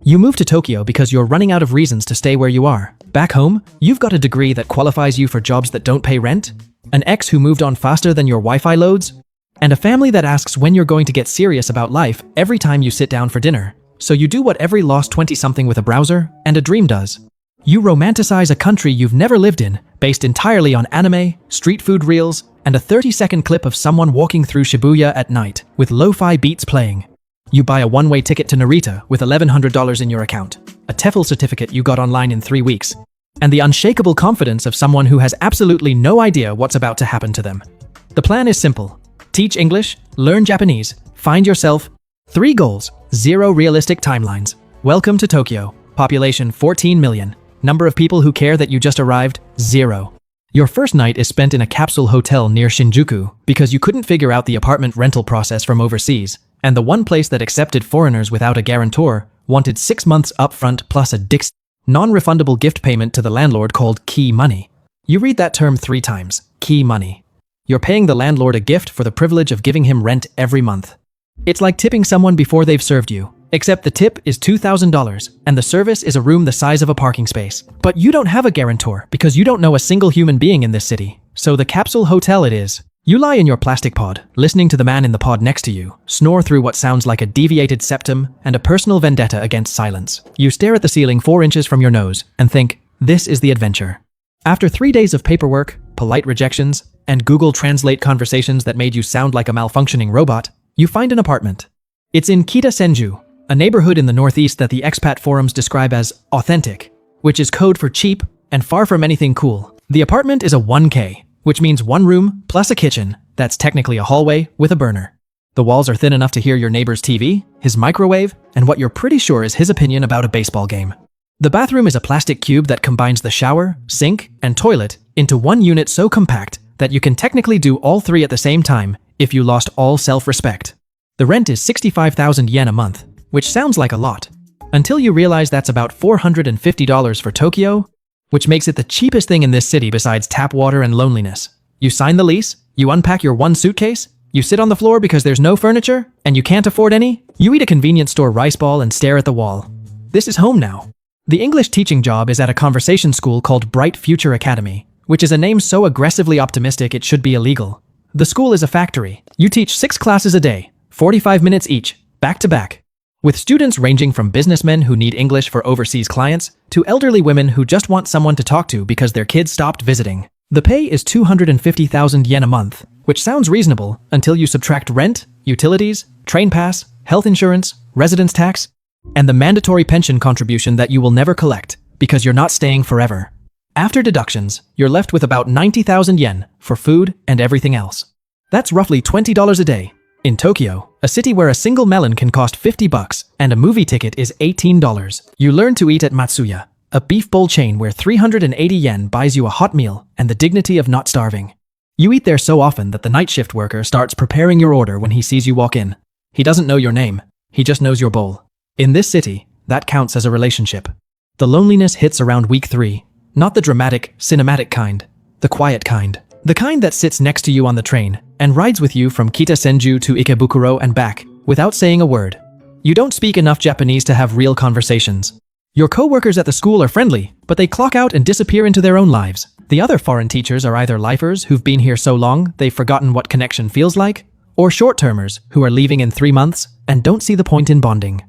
You moved to Tokyo because you're running out of reasons to stay where you are. Back home, you've got a degree that qualifies you for jobs that don't pay rent, an ex who moved on faster than your Wi-Fi loads, and a family that asks when you're going to get serious about life every time you sit down for dinner. So you do what every lost 20-something with a browser and a dream does. You romanticize a country you've never lived in, based entirely on anime, street food reels, and a 30-second clip of someone walking through Shibuya at night with lo-fi beats playing. You buy a one-way ticket to Narita with $1,100 in your account, a TEFL certificate you got online in 3 weeks, and the unshakable confidence of someone who has absolutely no idea what's about to happen to them. The plan is simple. Teach English, learn Japanese, find yourself. 3 goals, 0 realistic timelines. Welcome to Tokyo. Population 14 million. Number of people who care that you just arrived, 0. Your first night is spent in a capsule hotel near Shinjuku because you couldn't figure out the apartment rental process from overseas, and the one place that accepted foreigners without a guarantor wanted 6 months upfront plus a non-refundable gift payment to the landlord called key money. You read that term 3 times, key money. You're paying the landlord a gift for the privilege of giving him rent every month. It's like tipping someone before they've served you, except the tip is $2,000 and the service is a room the size of a parking space. But you don't have a guarantor because you don't know a single human being in this city. So the capsule hotel it is. You lie in your plastic pod, listening to the man in the pod next to you, snore through what sounds like a deviated septum and a personal vendetta against silence. You stare at the ceiling 4 inches from your nose and think, this is the adventure. After 3 days of paperwork, polite rejections, and Google Translate conversations that made you sound like a malfunctioning robot, you find an apartment. It's in Kita-senju, a neighborhood in the northeast that the expat forums describe as authentic, which is code for cheap and far from anything cool. The apartment is a 1K, which means 1 room plus a kitchen that's technically a hallway with a burner. The walls are thin enough to hear your neighbor's TV, his microwave, and what you're pretty sure is his opinion about a baseball game. The bathroom is a plastic cube that combines the shower, sink, and toilet into one unit so compact that you can technically do all 3 at the same time if you lost all self-respect. The rent is 65,000 yen a month, which sounds like a lot, until you realize that's about $450 for Tokyo, which makes it the cheapest thing in this city besides tap water and loneliness. You sign the lease, you unpack your 1 suitcase, you sit on the floor because there's no furniture, and you can't afford any, you eat a convenience store rice ball and stare at the wall. This is home now. The English teaching job is at a conversation school called Bright Future Academy, which is a name so aggressively optimistic it should be illegal. The school is a factory. You teach 6 classes a day, 45 minutes each, back to back, with students ranging from businessmen who need English for overseas clients to elderly women who just want someone to talk to because their kids stopped visiting. The pay is 250,000 yen a month, which sounds reasonable until you subtract rent, utilities, train pass, health insurance, residence tax, and the mandatory pension contribution that you will never collect because you're not staying forever. After deductions, you're left with about 90,000 yen for food and everything else. That's roughly $20 a day. In Tokyo, a city where a single melon can cost $50 and a movie ticket is $18, you learn to eat at Matsuya, a beef bowl chain where 380 yen buys you a hot meal and the dignity of not starving. You eat there so often that the night shift worker starts preparing your order when he sees you walk in. He doesn't know your name, he just knows your bowl. In this city, that counts as a relationship. The loneliness hits around week 3, not the dramatic, cinematic kind, the quiet kind. The kind that sits next to you on the train and rides with you from Kita-senju to Ikebukuro and back without saying a word. You don't speak enough Japanese to have real conversations. Your co-workers at the school are friendly, but they clock out and disappear into their own lives. The other foreign teachers are either lifers who've been here so long they've forgotten what connection feels like, or short-termers who are leaving in 3 months and don't see the point in bonding.